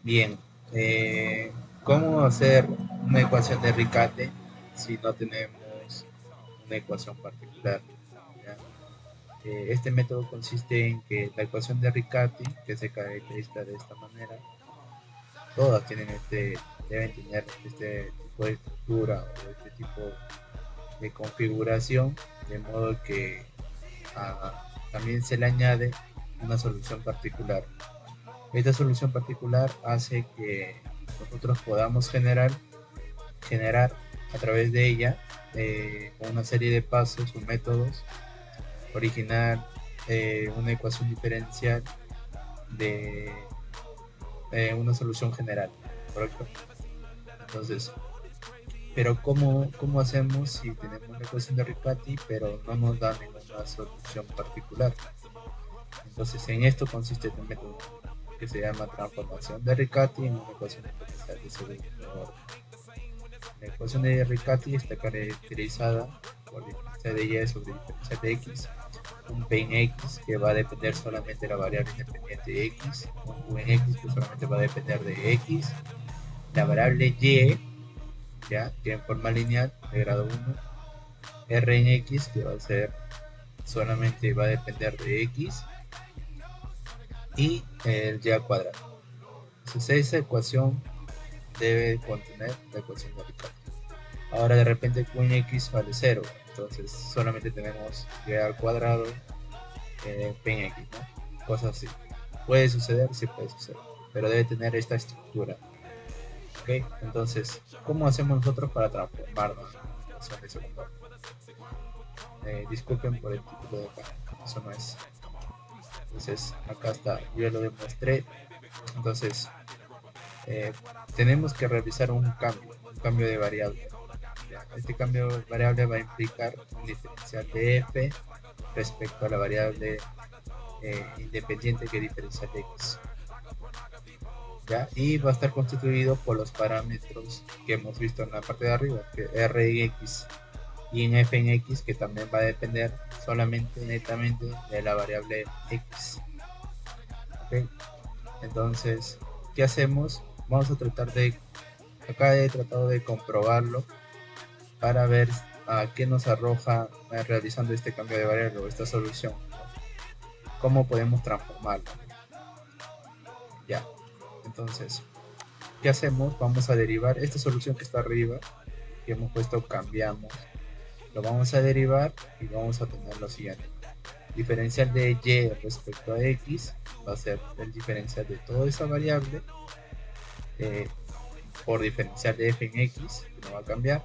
Bien, ¿cómo hacer una ecuación de Riccati si no tenemos una ecuación particular? ¿Ya? Este método consiste en que la ecuación de Riccati, que se caracteriza de esta manera, todas deben tener este tipo de estructura o este tipo de configuración, de modo que también se le añade una solución particular. Esta solución particular hace que nosotros podamos generar a través de ella, con una serie de pasos o métodos, originar una ecuación diferencial de una solución general, ¿correcto? Entonces, pero ¿cómo hacemos si tenemos una ecuación de Riccati pero no nos da ninguna solución particular? Entonces, en esto consiste el método que se llama transformación de Riccati en una ecuación diferencial de segundo orden. La ecuación de Riccati está caracterizada por diferencia de y sobre diferencia de x, un p en x que va a depender solamente de la variable independiente x, un q en x que solamente va a depender de x, la variable y, ya, que en forma lineal de grado 1, r en x que va a ser solamente va a depender de x y el y al cuadrado. Entonces esa ecuación debe contener la ecuación de Riccati. Ahora de repente q en x vale 0, entonces solamente tenemos y al cuadrado, p en x, ¿no? Cosas así. Puede suceder, sí puede suceder, pero debe tener esta estructura. ¿Ok? Entonces, ¿cómo hacemos nosotros para transformarnos en una ecuación de segundo orden? Disculpen por el título de acá, eso no es. Entonces, acá está, yo ya lo demostré. Entonces, eh, tenemos que realizar un cambio de variable. Este cambio de variable va a implicar un diferencial de f respecto a la variable independiente que diferencia de x. ¿Ya? Y va a estar constituido por los parámetros que hemos visto en la parte de arriba, que r en x y en f en x, que también va a depender solamente netamente de la variable x. ¿Okay? Entonces, ¿qué hacemos? Vamos a tratar de, acá he tratado de comprobarlo para ver a qué nos arroja realizando este cambio de variable o esta solución, ¿no? ¿Cómo podemos transformarlo? Ya, entonces, ¿qué hacemos? Vamos a derivar esta solución que está arriba, que hemos puesto cambiamos, lo vamos a derivar y vamos a tener lo siguiente. Diferencial de y respecto a x va a ser el diferencial de toda esa variable eh, por diferencial de f en x, que no va a cambiar,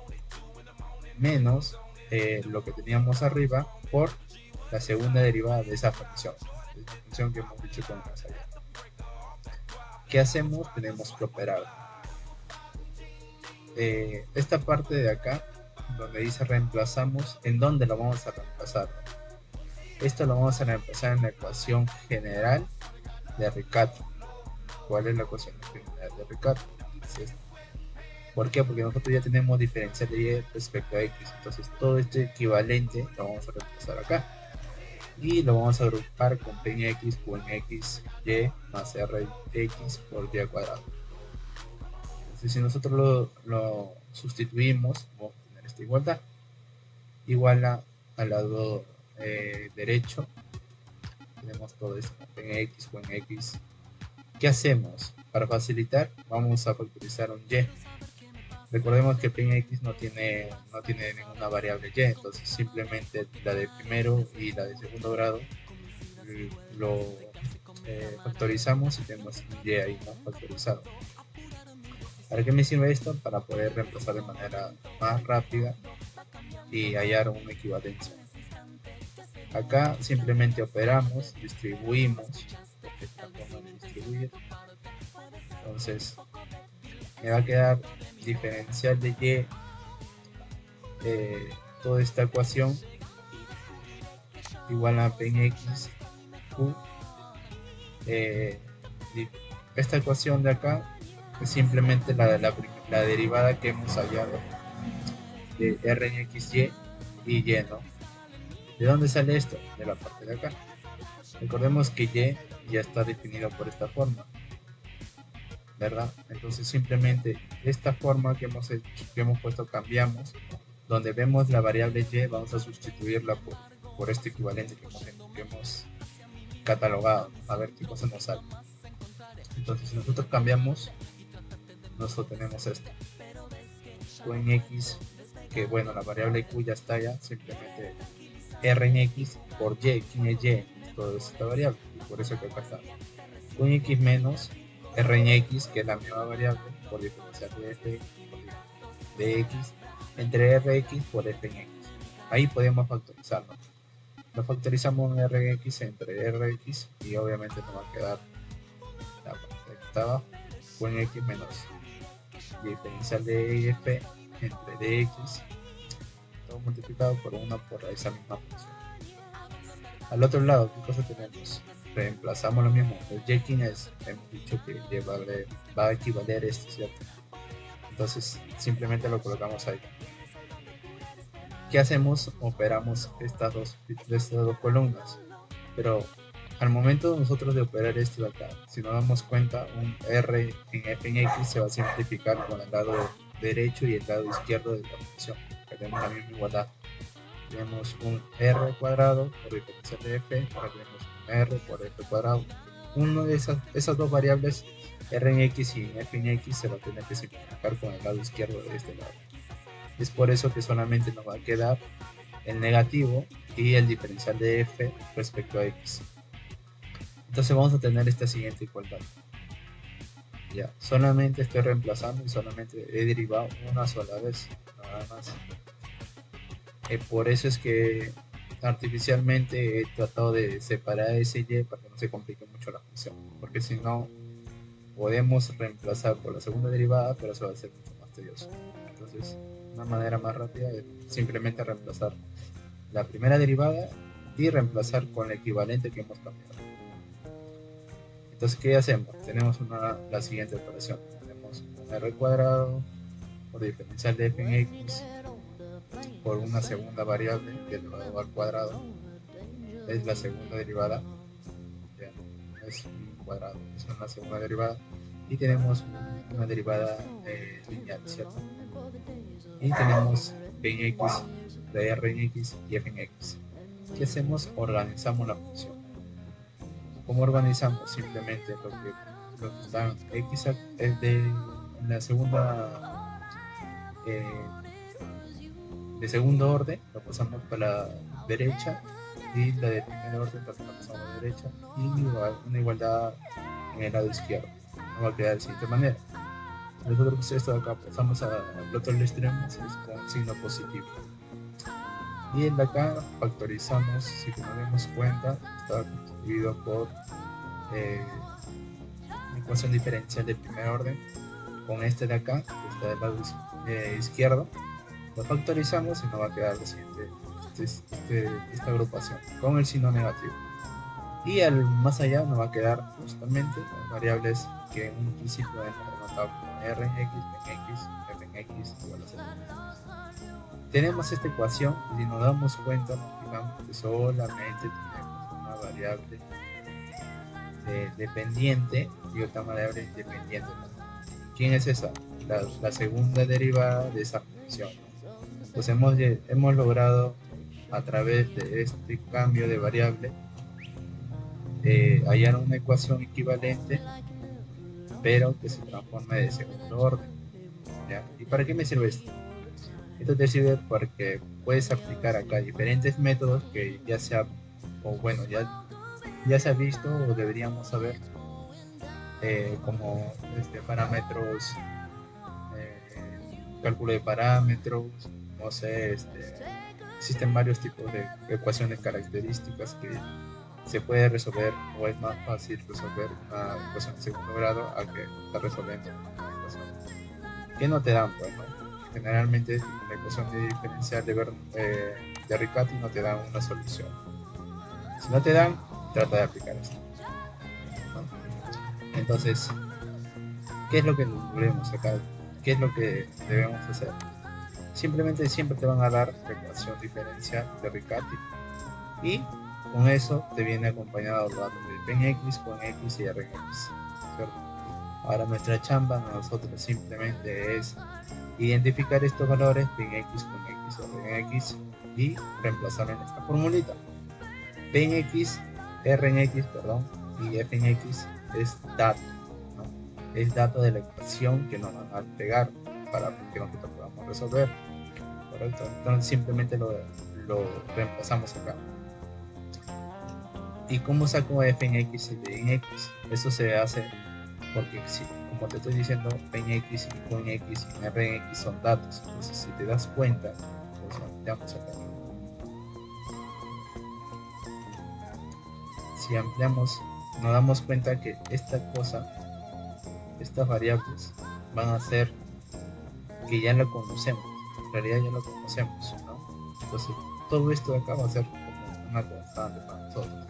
menos lo que teníamos arriba por la segunda derivada de esa función que hemos dicho con más allá. ¿Qué hacemos? Tenemos que operar. Esta parte de acá, donde dice reemplazamos, ¿en dónde lo vamos a reemplazar? Esto lo vamos a reemplazar en la ecuación general de Riccati. ¿Cuál es la ecuación general de Riccati? Es ¿por qué? Porque nosotros ya tenemos diferencial de y respecto a x. Entonces todo este equivalente lo vamos a reemplazar acá. Y lo vamos a agrupar con p en x, q en x, y más r de x por y al cuadrado. Entonces si nosotros lo sustituimos, vamos a tener esta igualdad. Igual al lado derecho tenemos todo esto, p en x, q en x. ¿Qué hacemos? Para facilitar, vamos a factorizar un y. Recordemos que p en x no tiene ninguna variable y, entonces simplemente la de primero y la de segundo grado lo factorizamos y tenemos un y ahí, ¿no? Factorizado. ¿Para qué me sirve esto? Para poder reemplazar de manera más rápida y hallar una equivalencia. Acá simplemente operamos, distribuimos, porque esta forma de distribuir. Entonces me va a quedar diferencial de y, toda esta ecuación igual a p en x q. Esta ecuación de acá es simplemente la derivada que hemos hallado de r en x y y, ¿no? ¿De dónde sale esto? De la parte de acá. Recordemos que y ya está definido por esta forma. ¿verdad? Entonces simplemente esta forma que hemos puesto cambiamos, donde vemos la variable y vamos a sustituirla por este equivalente que hemos catalogado, a ver qué cosa nos sale. Entonces si nosotros cambiamos, nos obtenemos esto. Q en X, que bueno, la variable Q ya está ya, simplemente R en X por Y, ¿quién es Y? Toda esta variable, y por eso que acá está. Q en X menos R en X, que es la misma variable, por diferencial de F de X, entre Rx por F en X. Ahí podemos factorizarlo. Lo factorizamos en Rx entre Rx y obviamente nos va a quedar la parte que estaba Q en X menos diferencial de F entre dx, todo multiplicado por 1 por esa misma función. Al otro lado, ¿qué cosa tenemos? Reemplazamos lo mismo. El y quién es, hemos dicho que va a equivaler esto, ¿cierto? Entonces simplemente lo colocamos ahí. ¿Qué hacemos? Operamos estas dos columnas, pero al momento nosotros de operar esto de acá, si nos damos cuenta, un R en F en X se va a simplificar con el lado derecho y el lado izquierdo de la función, que tenemos la misma igualdad. Tenemos un R cuadrado por diferencial de F, ahora tenemos un R por F cuadrado. Una de esas dos variables, R en X y F en X, se va a tener que simplificar con el lado izquierdo de este lado. Es por eso que solamente nos va a quedar el negativo y el diferencial de F respecto a X. Entonces vamos a tener esta siguiente igualdad. Ya, solamente estoy reemplazando y solamente he derivado una sola vez, nada más. Por eso es que artificialmente he tratado de separar ese y para que no se complique mucho la función, porque si no podemos reemplazar por la segunda derivada, pero eso va a ser mucho más tedioso. Entonces, una manera más rápida es simplemente reemplazar la primera derivada y reemplazar con el equivalente que hemos cambiado. Entonces, ¿qué hacemos? Tenemos la siguiente operación. Tenemos un R cuadrado por diferencial de F en X por una segunda variable que es elevado al cuadrado. Es la segunda derivada. Bien, es un cuadrado, es una segunda derivada. Y tenemos una derivada lineal, ¿cierto? Y tenemos P en X, de R en X y F en X. ¿Qué hacemos? Organizamos la función. ¿Cómo organizamos? Simplemente lo que está X es de la segunda de segundo orden, lo pasamos para la derecha, y la de primer orden la pasamos a la derecha, y una igualdad en el lado izquierdo. Nos va a quedar de la siguiente manera. Nosotros esto de acá pasamos al otro extremo, es con signo positivo. Y el de acá factorizamos, si nos damos cuenta, está constituido por una ecuación diferencial de primer orden con este de acá, que está del lado izquierdo. Lo factorizamos y nos va a quedar la siguiente, esta agrupación con el signo negativo. Y más allá nos va a quedar justamente las variables que en un principio hemos denotado como R en X, P en X, F en X igual a 0. Tenemos esta ecuación y si nos damos cuenta, nos fijamos que solamente tenemos una variable dependiente y otra variable independiente. ¿Quién es esa? La segunda derivada de esa función. Pues hemos logrado a través de este cambio de variable hallar una ecuación equivalente pero que se transforme de segundo orden, ¿ya? ¿Y para qué me sirve esto? Esto te sirve porque puedes aplicar acá diferentes métodos que ya se ha visto o deberíamos saber, como parámetros, cálculo de parámetros, no sé, existen varios tipos de ecuaciones características que se puede resolver, o es más fácil resolver una ecuación de segundo grado a que está resolviendo una ecuación que no te dan. Bueno, generalmente la ecuación de diferencial de Riccati no te dan una solución. Si no te dan, trata de aplicar esto, ¿no? Entonces, ¿qué es lo que debemos acá? ¿Qué es lo que debemos hacer? Simplemente siempre te van a dar la ecuación diferencial de Riccati y con eso te viene acompañado los datos de P en X, Q en X y R en X, ¿cierto? Ahora nuestra chamba nosotros simplemente es identificar estos valores P en X con X o R en X y reemplazar en esta formulita. P en X, R en X, perdón, y F en X es dato, ¿no? Es dato de la ecuación que nos van a entregar para que nosotros podamos resolver, ¿correcto? Entonces simplemente lo reemplazamos acá. ¿Y cómo saco F en X y D en X? Eso se hace porque, si, como te estoy diciendo, P en X y Q en X y R en X son datos. Entonces, si te das cuenta, pues ampliamos acá. Si ampliamos, nos damos cuenta que esta cosa, estas variables, van a ser que ya lo conocemos. En realidad ya lo conocemos, ¿no? Entonces, todo esto de acá va a ser como una constante para nosotros.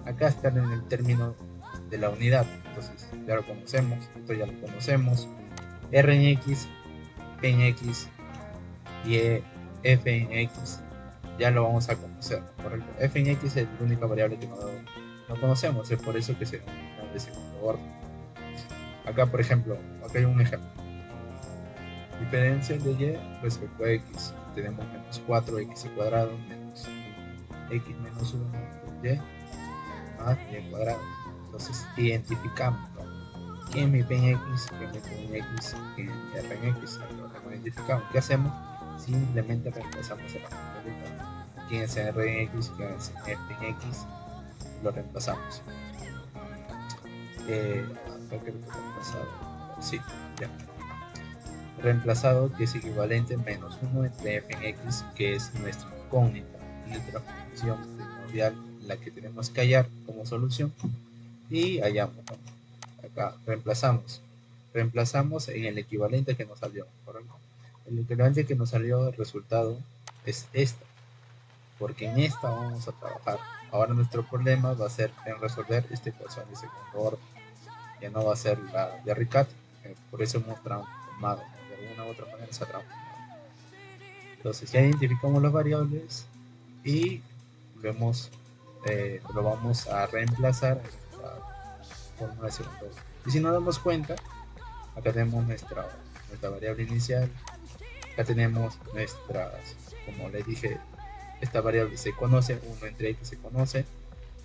Acá está en el término de la unidad, entonces ya lo conocemos, esto ya lo conocemos. R en X, P en X y F en X ya lo vamos a conocer, ¿correcto? F en X es la única variable que no conocemos, es por eso que se denomina de segundo orden. Acá, por ejemplo, acá hay un ejemplo. Diferencia de Y respecto a X. Tenemos menos 4x al cuadrado menos x menos 1 Y más Y cuadrado. Entonces identificamos, ¿no? ¿Quién es mi P en X? ¿Quién es mi Q en X? ¿Quién es mi R en X? Lo identificamos. ¿Qué hacemos? Simplemente reemplazamos el factor. ¿Quién es R en X? ¿Quién es F en X? Lo reemplazamos. Acá creo que reemplazado. Sí, ya. Reemplazado, que es equivalente a menos 1 entre F en X, que es nuestra incógnita, nuestra función primordial, la que tenemos que hallar como solución. Y hallamos, ¿no? Acá reemplazamos en el equivalente que nos salió, ¿correcto? El equivalente que nos salió, el resultado es esta, porque en esta vamos a trabajar. Ahora nuestro problema va a ser en resolver esta ecuación de segundo orden, ya no va a ser la de Riccati, por eso hemos transformado, ¿no? De alguna u otra manera se ha transformado. Entonces ya identificamos las variables y lo vamos a reemplazar en la fórmula de segundo orden. Y si nos damos cuenta, acá tenemos nuestra variable inicial, acá tenemos nuestras, como les dije, esta variable se conoce, 1 entre x se conoce,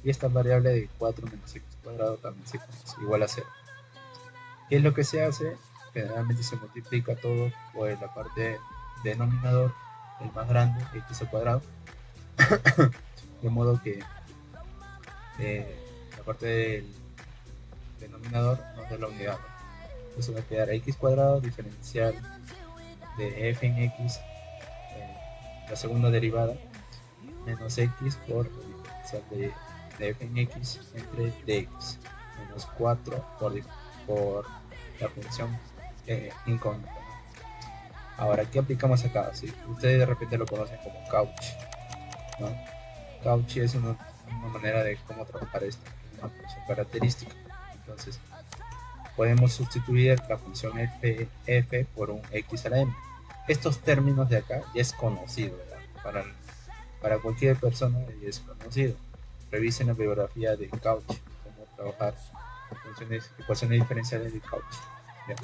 y esta variable de 4 menos x cuadrado también se conoce, igual a 0. ¿Qué es lo que se hace? Generalmente se multiplica todo por la parte denominador, el más grande, x al cuadrado, de modo que la parte del denominador nos da la unidad, ¿no? Entonces va a quedar x cuadrado diferencial de f en x, la segunda derivada, menos x por el diferencial de f en x entre dx, menos 4 por la función incógnita, ¿no? Ahora, ¿qué aplicamos acá? ¿Sí? Ustedes de repente lo conocen como Cauchy, ¿no? Cauchy es una manera de cómo trabajar esto, una función característica. Entonces, podemos sustituir la función f por un x a la m. Estos términos de acá ya es conocido, ¿verdad? Para cualquier persona ya es conocido. Revisen la bibliografía de Cauchy, cómo trabajar ecuaciones diferenciales de Cauchy, ¿ya?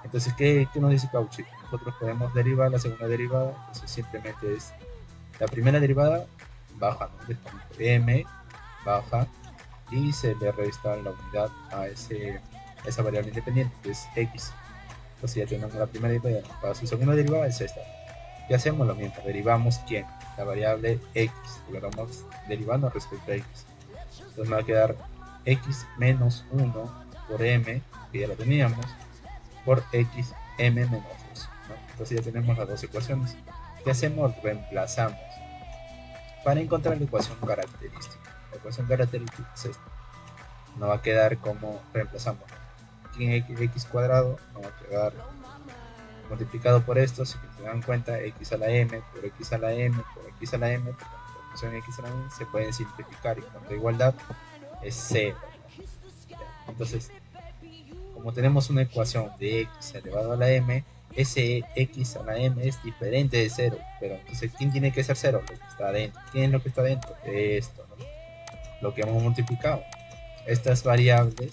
Entonces, ¿qué nos dice Cauchy? Nosotros podemos derivar la segunda derivada, entonces simplemente es la primera derivada baja, ¿no? M baja y se le resta la unidad a esa variable independiente, que es x. Entonces ya tenemos la primera derivada, para su segunda derivada es esta. ¿Qué hacemos? Lo mismo, derivamos ¿quién? La variable x, la vamos derivando respecto a x. Entonces me va a quedar x menos 1 por m, que ya la teníamos, por x m menos 2, ¿no? Entonces ya tenemos las dos ecuaciones. ¿Qué hacemos? Reemplazamos para encontrar la ecuación característica. La ecuación característica es esta. Nos va a quedar como reemplazamos. Aquí en x cuadrado nos va a quedar multiplicado por esto. Si se dan cuenta, x a la m por x a la m por x a la m, por la función x a la m se pueden simplificar y cuando igualdad es 0. Entonces, como tenemos una ecuación de x elevado a la m, ese x a la m es diferente de 0, pero entonces ¿quién tiene que ser 0? Lo que está adentro. ¿Quién es lo que está adentro? Esto, ¿no? Lo que hemos multiplicado. Estas variables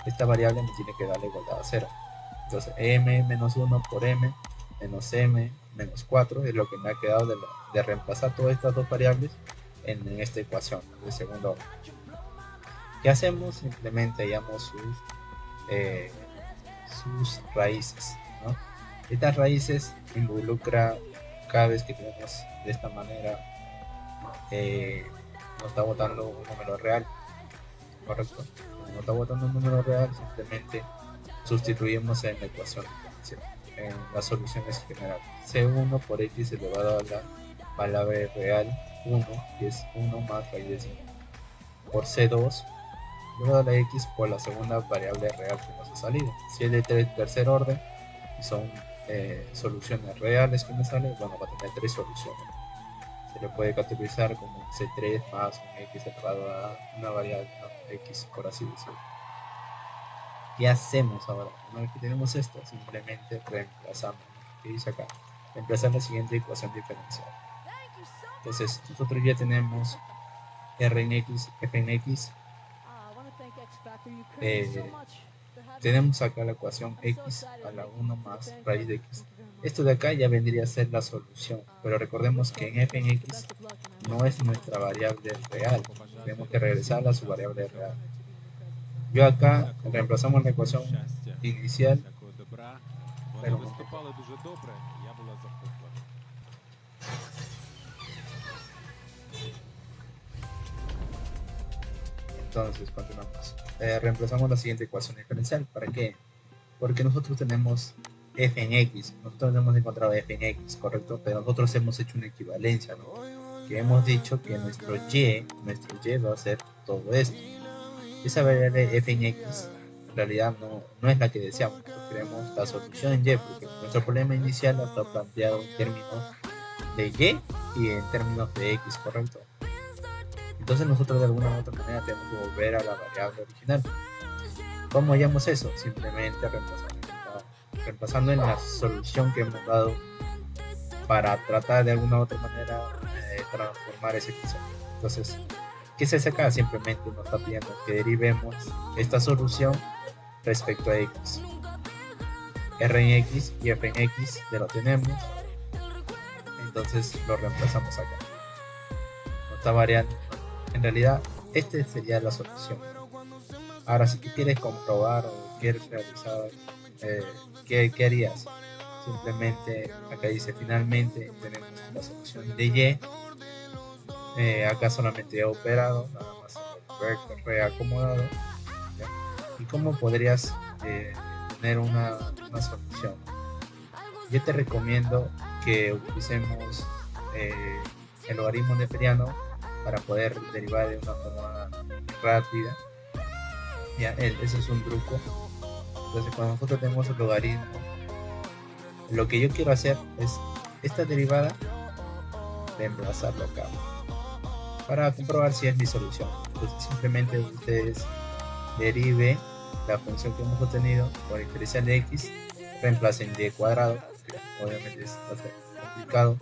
esta variable me tiene que dar la igualdad a 0. Entonces m menos 1 por m menos m menos 4 es lo que me ha quedado de reemplazar todas estas dos variables en esta ecuación de segundo orden. ¿Qué hacemos? Simplemente hallamos sus raíces, ¿no? Estas raíces involucra cada vez que tenemos de esta manera nos está botando un número real, correcto. Como nos está botando un número real, simplemente sustituimos en la ecuación diferencial, en las soluciones generales. C1 por x elevado a la palabra real 1, que es 1 más raíz de 5, por C2 elevado a la x por la segunda variable real que nos ha salido. Si es de tercer orden y son soluciones reales que me salen, bueno, va a tener 3 soluciones. Se le puede categorizar como C3 más un x elevado a una variable x, por así decirlo. ¿Qué hacemos ahora? Una vez que tenemos esto, simplemente reemplazamos. ¿Qué dice acá? Reemplazar la siguiente ecuación diferencial. Entonces, nosotros ya tenemos r en x, f en x. Tenemos acá la ecuación x a la 1 más raíz de x. Esto de acá ya vendría a ser la solución, pero recordemos que en f en x no es nuestra variable real. Tenemos que regresar a su variable real. Yo acá reemplazamos la ecuación inicial. Entonces, continuamos. Reemplazamos la siguiente ecuación diferencial. ¿Para qué? Porque nosotros tenemos f en x. Nosotros hemos encontrado f en x, ¿correcto? Pero nosotros hemos hecho una equivalencia, ¿no? Que hemos dicho que nuestro y va a ser todo esto. Esa variable f en x en realidad no es la que deseamos. Nosotros queremos la solución en y, porque nuestro problema inicial está planteado en términos de y en términos de x, ¿correcto? Entonces nosotros de alguna u otra manera tenemos que volver a la variable original. ¿Cómo hallamos eso? Simplemente reemplazando en la solución que hemos dado para tratar de alguna u otra manera transformar esa ecuación. Entonces, ¿qué se hace acá? Simplemente nos está pidiendo que derivemos esta solución respecto a x. R en x y f en x ya lo tenemos. Entonces lo reemplazamos acá. No está variando. En realidad, esta sería la solución. Ahora, si tú quieres comprobar o quieres realizar, ¿qué harías? Simplemente, acá dice, finalmente tenemos la solución de y. Acá solamente he operado, nada más reacomodado. ¿Ya? ¿Y cómo podrías tener una solución? Yo te recomiendo que utilicemos el logaritmo neperiano para poder derivar de una forma rápida. Ya, ese es un truco. Entonces, cuando nosotros tenemos el logaritmo, lo que yo quiero hacer es esta derivada reemplazarlo acá para comprobar si es mi solución. Entonces, simplemente ustedes derive la función que hemos obtenido por diferencial de x, reemplacen y cuadrado, que obviamente es complicado,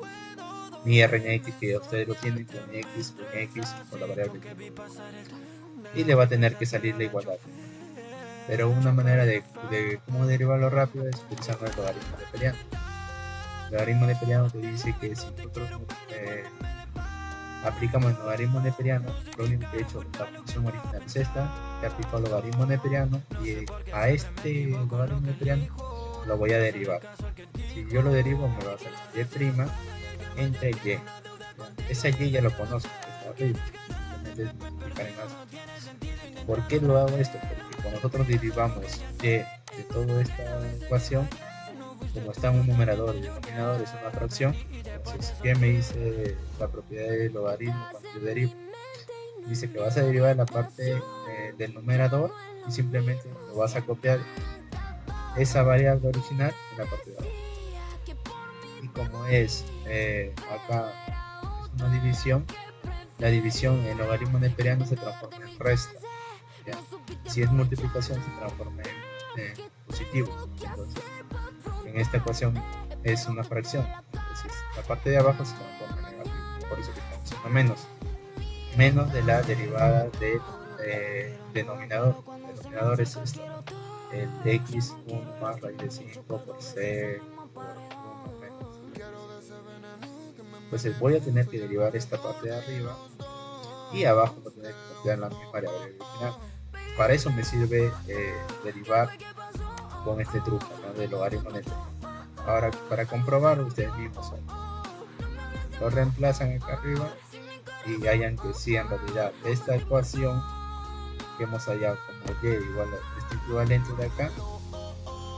mi r en x, que ustedes lo tienen con x con la variable y le va a tener que salir la igualdad. Pero una manera de cómo derivarlo rápido es utilizando el logaritmo neperiano. El logaritmo neperiano te dice que si nosotros aplicamos el logaritmo neperiano, lo único que he hecho, la función original es esta, he aplicado el logaritmo neperiano y a este logaritmo neperiano lo voy a derivar. Si yo lo derivo, me va a salir y' entre y. Esa y ya lo conozco, es horrible. ¿Por qué lo hago esto? Porque cuando nosotros derivamos de toda esta ecuación, como está en un numerador y el denominador es una fracción, entonces, ¿qué me dice la propiedad del logaritmo cuando yo derivo? Dice que vas a derivar la parte del numerador y simplemente lo vas a copiar esa variable original en la parte de abajo. Y como es acá es una división, la división en logaritmo neperiano se transforma en resta. ¿Ya? Si es multiplicación se transforma en positivo. Entonces, en esta ecuación es una fracción. Entonces, la parte de abajo se transforma en negativo. Por eso que estamos haciendo menos de la derivada del denominador. El denominador es esta. el x1 más raíz de 5 por c por 1 menos. Entonces voy a tener que derivar esta parte de arriba y abajo voy a tener que considerar la misma variable original. Para eso me sirve derivar con este truco, ¿no? De logaritmo neto. Ahora, para comprobar, ustedes mismos lo reemplazan acá arriba y hayan que sí, en realidad, esta ecuación que hemos hallado como y igual a este equivalente de acá,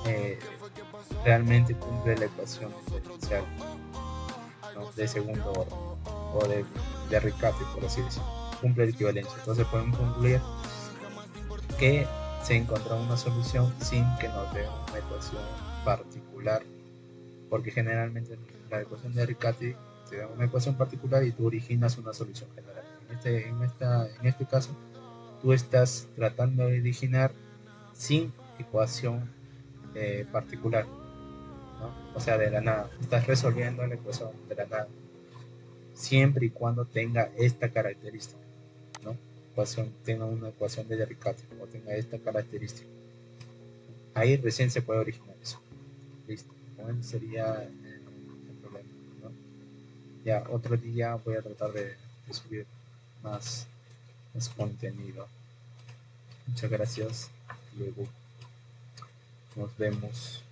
eh, realmente cumple la ecuación diferencial, ¿no? De segundo orden o de Riccati, por así decirlo. Cumple la equivalencia. Entonces podemos concluir que se encontró una solución sin que nos dé una ecuación particular, porque generalmente en la ecuación de Riccati te da una ecuación particular y tú originas una solución general. En este caso, tú estás tratando de originar sin ecuación particular, ¿no? O sea, de la nada. Estás resolviendo la ecuación de la nada, siempre y cuando tenga esta característica, ¿no? Tenga una ecuación de Riccati o tenga esta característica. Ahí recién se puede originar eso. Listo. Bueno, sería el problema, ¿no? Ya otro día voy a tratar de subir más, más contenido. Muchas gracias. Luego nos vemos.